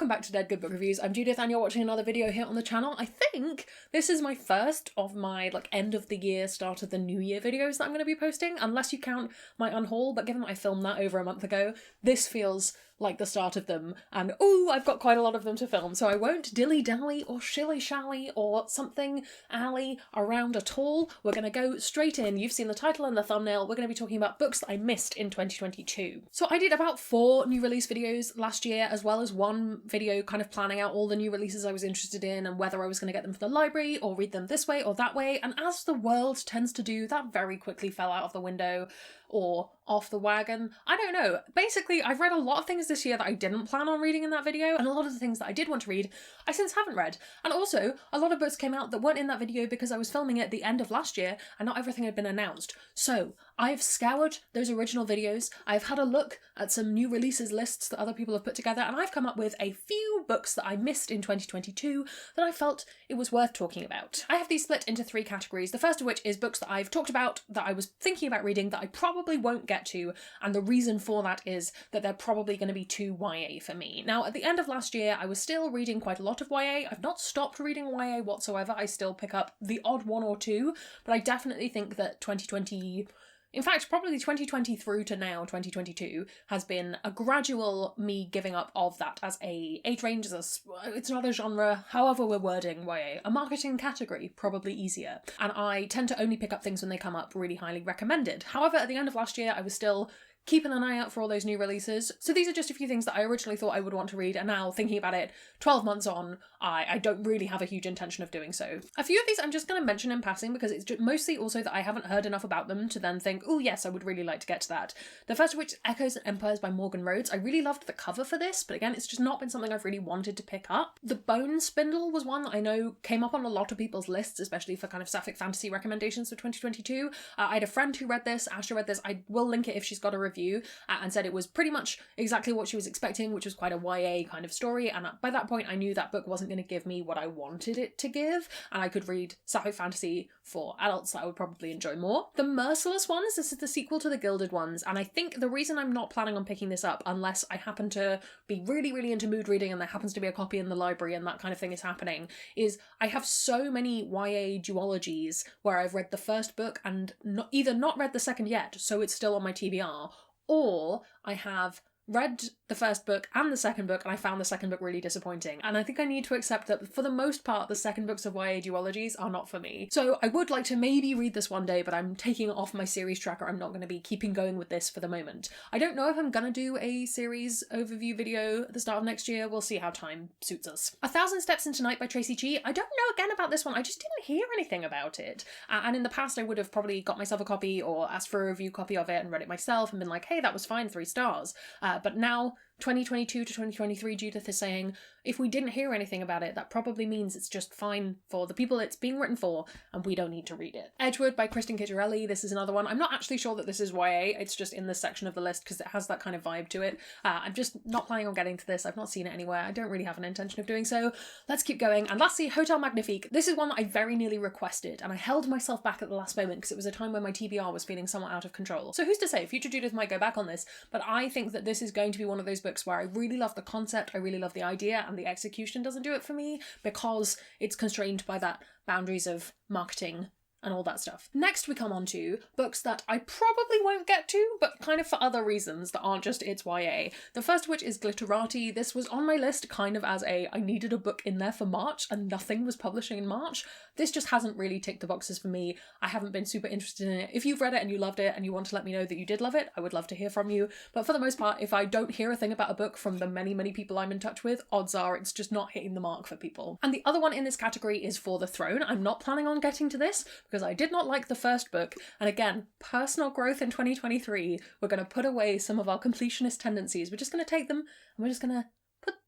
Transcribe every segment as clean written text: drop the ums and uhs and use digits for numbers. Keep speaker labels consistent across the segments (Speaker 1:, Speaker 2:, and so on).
Speaker 1: Welcome back to Dead Good Book Reviews. I'm Judith and you're watching another video here on the channel. I think this is my first of my end of the year, start of the new year videos that I'm going to be posting, unless you count my unhaul, but given that I filmed that over a month ago, this feels like the start of them, and ooh, I've got quite a lot of them to film, so I won't dilly-dally or shilly-shally or something alley around at all. We're going to go straight in. You've seen the title and the thumbnail. We're going to be talking about books that I missed in 2022. So I did about 4 new release videos last year, as well as one video kind of planning out all the new releases I was interested in and whether I was going to get them from the library or read them this way or that way, and as the world tends to do, that very quickly fell out of the window or off the wagon. I don't know. Basically, I've read a lot of things this year that I didn't plan on reading in that video, and a lot of the things that I did want to read, I since haven't read. And also, a lot of books came out that weren't in that video because I was filming it at the end of last year and not everything had been announced. So, I've scoured those original videos, I've had a look at some new releases lists that other people have put together, and I've come up with a few books that I missed in 2022 that I felt it was worth talking about. I have these split into 3 categories, the first of which is books that I've talked about that I was thinking about reading that I probably won't get to, and the reason for that is that they're probably going to be too YA for me. Now, at the end of last year, I was still reading quite a lot of YA. I've not stopped reading YA whatsoever. I still pick up the odd one or two, but I definitely think that 2020... in fact, probably 2020 through to now, 2022, has been a gradual me giving up of that as a age range, it's not a genre, however we're wording YA, a marketing category, probably easier. And I tend to only pick up things when they come up really highly recommended. However, at the end of last year, I was still keeping an eye out for all those new releases. So these are just a few things that I originally thought I would want to read, and now thinking about it 12 months on, I don't really have a huge intention of doing so. A few of these I'm just going to mention in passing because it's mostly also that I haven't heard enough about them to then think, oh yes, I would really like to get to that. The first of which is Echoes and Empires by Morgan Rhodes. I really loved the cover for this, but again, it's just not been something I've really wanted to pick up. The Bone Spindle was one that I know came up on a lot of people's lists, especially for kind of sapphic fantasy recommendations for 2022. I had a friend who read this, Asha read this, I will link it if she's got a review, and said it was pretty much exactly what she was expecting, which was quite a YA kind of story, and by that point I knew that book wasn't going to give me what I wanted it to give, and I could read sapphic fantasy for adults that I would probably enjoy more. The Merciless Ones, this is the sequel to the Gilded Ones, and I think the reason I'm not planning on picking this up, unless I happen to be really, really into mood reading and there happens to be a copy in the library and that kind of thing is happening, is I have so many YA duologies where I've read the first book and either not read the second yet, so it's still on my TBR, or I have read the first book and the second book and I found the second book really disappointing, and I think I need to accept that for the most part the second books of YA duologies are not for me. So I would like to maybe read this one day, but I'm taking it off my series tracker. I'm not going to be keeping going with this for the moment. I don't know if I'm going to do a series overview video at the start of next year. We'll see how time suits us. 1,000 Steps Into Night by Tracy Chee. I don't know again about this one. I just didn't hear anything about it. And in the past I would have probably got myself a copy or asked for a review copy of it and read it myself and been like, hey, that was fine, 3 stars. But now 2022 to 2023, Judith is saying, if we didn't hear anything about it, that probably means it's just fine for the people it's being written for, and we don't need to read it. Edgewood by Kristen Ciccarelli. This is another one. I'm not actually sure that this is YA, it's just in this section of the list because it has that kind of vibe to it. I'm just not planning on getting to this. I've not seen it anywhere. I don't really have an intention of doing so. Let's keep going. And lastly, Hotel Magnifique. This is one that I very nearly requested, and I held myself back at the last moment because it was a time when my TBR was feeling somewhat out of control. So who's to say, future Judith might go back on this, but I think that this is going to be one of those books where I really love the concept, I really love the idea, and the execution doesn't do it for me because it's constrained by that boundaries of marketing and all that stuff. Next we come on to books that I probably won't get to, but kind of for other reasons that aren't just it's YA. The first of which is Glitterati. This was on my list kind of as I needed a book in there for March and nothing was publishing in March. This just hasn't really ticked the boxes for me. I haven't been super interested in it. If you've read it and you loved it and you want to let me know that you did love it, I would love to hear from you. But for the most part, if I don't hear a thing about a book from the many, many people I'm in touch with, odds are it's just not hitting the mark for people. And the other one in this category is For the Throne. I'm not planning on getting to this because I did not like the first book, and again, personal growth in 2023, we're going to put away some of our completionist tendencies. We're just going to take them and we're just going to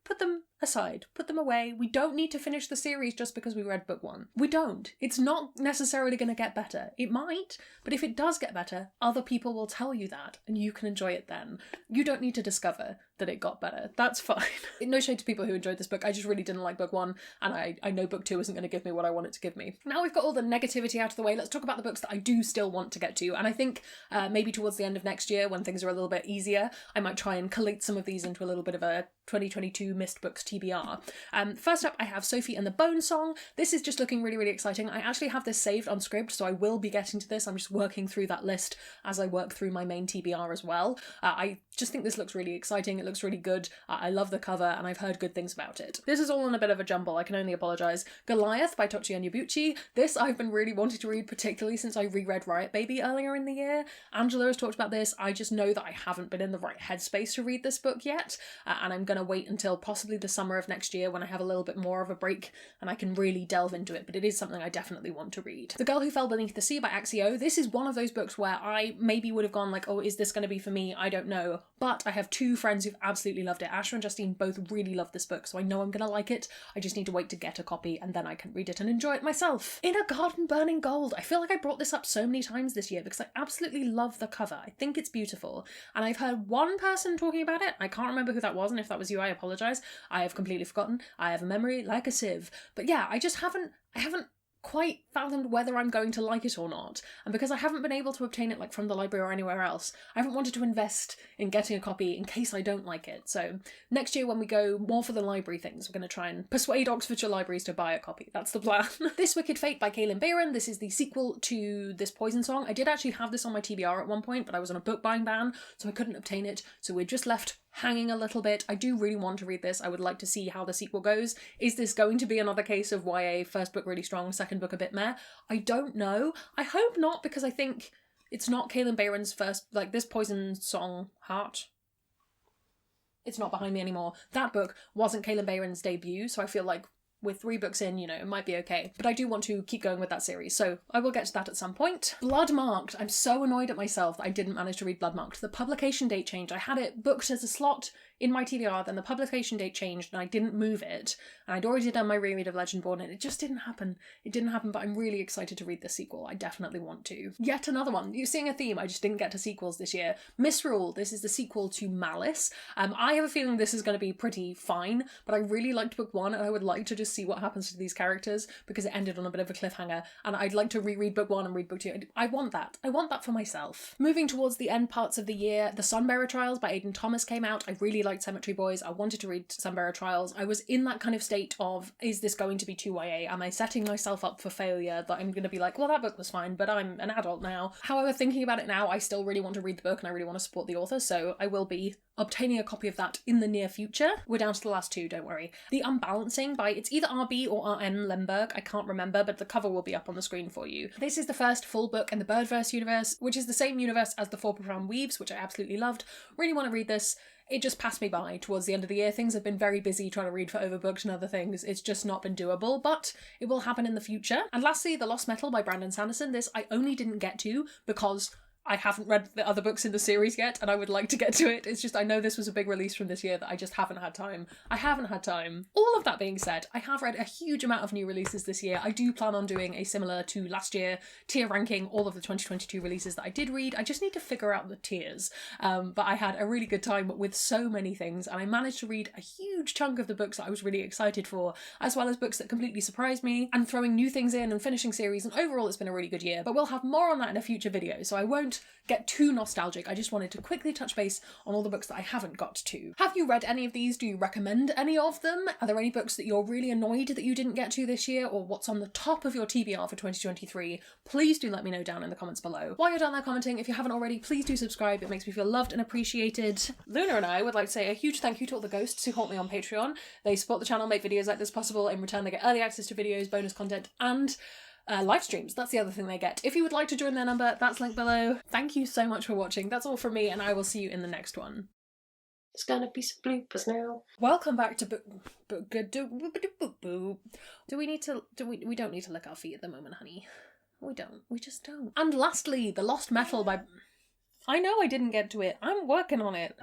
Speaker 1: put them aside, put them away. We don't need to finish the series just because we read book 1. We don't. It's not necessarily going to get better. It might, but if it does get better, other people will tell you that and you can enjoy it then. You don't need to discover that it got better. That's fine. No shade to people who enjoyed this book. I just really didn't like book 1, and I know book 2 isn't going to give me what I want it to give me. Now we've got all the negativity out of the way, let's talk about the books that I do still want to get to. And I think maybe towards the end of next year, when things are a little bit easier, I might try and collate some of these into a little bit of a 2022 missed books TBR. First up, I have Sophie and the Bone Song. This is just looking really, really exciting. I actually have this saved on Scribd, so I will be getting to this. I'm just working through that list as I work through my main TBR as well. I just think this looks really exciting. It looks really good. I love the cover, and I've heard good things about it. This is all in a bit of a jumble. I can only apologise. Goliath by Tochi Onyebuchi. This I've been really wanting to read, particularly since I reread Riot Baby earlier in the year. Angela has talked about this. I just know that I haven't been in the right headspace to read this book yet, and I'm going to wait until possibly the summer of next year when I have a little bit more of a break and I can really delve into it, but it is something I definitely want to read. The Girl Who Fell Beneath the Sea by Axio. This is one of those books where I maybe would have gone like, oh, is this going to be for me? I don't know. But I have two friends who've absolutely loved it. Asher and Justine both really love this book, so I know I'm going to like it. I just need to wait to get a copy and then I can read it and enjoy it myself. In a Garden Burning Gold. I feel like I brought this up so many times this year because I absolutely love the cover. I think it's beautiful. And I've heard one person talking about it. I can't remember who that was, and if that was you, I apologise. I have completely forgotten. I have a memory like a sieve. But yeah, I haven't quite fathomed whether I'm going to like it or not. And because I haven't been able to obtain it like from the library or anywhere else, I haven't wanted to invest in getting a copy in case I don't like it. So next year when we go more for the library things, we're going to try and persuade Oxfordshire libraries to buy a copy. That's the plan. This Wicked Fate by Kaylin Bayron. This is the sequel to This Poison Song. I did actually have this on my TBR at one point, but I was on a book buying ban, so I couldn't obtain it. So we're just left hanging a little bit. I do really want to read this. I would like to see how the sequel goes. Is this going to be another case of YA, first book really strong, second book a bit meh? I don't know. I hope not, because I think it's not Kaylin Bayron's first, like This Poison Song Heart. It's not behind me anymore. That book wasn't Kaylin Bayron's debut, so I feel like with 3 books in, you know, it might be okay. But I do want to keep going with that series, so I will get to that at some point. Bloodmarked. I'm so annoyed at myself that I didn't manage to read Bloodmarked. The publication date changed. I had it booked as a slot in my TBR, then the publication date changed and I didn't move it. And I'd already done my reread of Legendborn and it just didn't happen. It didn't happen, but I'm really excited to read the sequel. I definitely want to. Yet another one. You're seeing a theme. I just didn't get to sequels this year. Misrule. This is the sequel to Malice. I have a feeling this is going to be pretty fine, but I really liked book 1 and I would like to just see what happens to these characters because it ended on a bit of a cliffhanger and I'd like to reread book 1 and read book 2. I want that. I want that for myself. Moving towards the end parts of the year, The Sunbearer Trials by Aidan Thomas came out. I really liked Cemetery Boys. I wanted to read Sunbearer Trials. I was in that kind of state of, is this going to be too YA? Am I setting myself up for failure that I'm going to be like, well, that book was fine, but I'm an adult now. However, thinking about it now, I still really want to read the book and I really want to support the author, so I will be obtaining a copy of that in the near future. We're down to the last 2, don't worry. The Unbalancing by, it's either RB or RN Lemberg, I can't remember, but the cover will be up on the screen for you. This is the first full book in the Birdverse universe, which is the same universe as the Four Profound Weaves, which I absolutely loved. Really want to read this. It just passed me by towards the end of the year. Things have been very busy trying to read for Overbooked and other things. It's just not been doable, but it will happen in the future. And lastly, The Lost Metal by Brandon Sanderson. This I only didn't get to because I haven't read the other books in the series yet, and I would like to get to it. It's just, I know this was a big release from this year that I just haven't had time. I haven't had time. All of that being said, I have read a huge amount of new releases this year. I do plan on doing a similar to last year tier ranking all of the 2022 releases that I did read. I just need to figure out the tiers. But I had a really good time with so many things, and I managed to read a huge chunk of the books that I was really excited for, as well as books that completely surprised me, and throwing new things in and finishing series, and overall it's been a really good year. But we'll have more on that in a future video, so I won't get too nostalgic. I just wanted to quickly touch base on all the books that I haven't got to. Have you read any of these? Do you recommend any of them? Are there any books that you're really annoyed that you didn't get to this year, or what's on the top of your TBR for 2023? Please do let me know down in the comments below. While you're down there commenting, if you haven't already, please do subscribe. It makes me feel loved and appreciated. Luna and I would like to say a huge thank you to all the ghosts who haunt me on Patreon. They support the channel, make videos like this possible. In return, they get early access to videos, bonus content, and live streams. That's the other thing they get. If you would like to join their number, that's linked below. Thank you so much for watching. That's all from me, and I will see you in the next one.
Speaker 2: It's gonna be some bloopers now.
Speaker 1: Welcome back to Do we need to we don't need to lick our feet at the moment, honey. We don't. We just don't. And lastly, The Lost Metal by I know I didn't get to it. I'm working on it.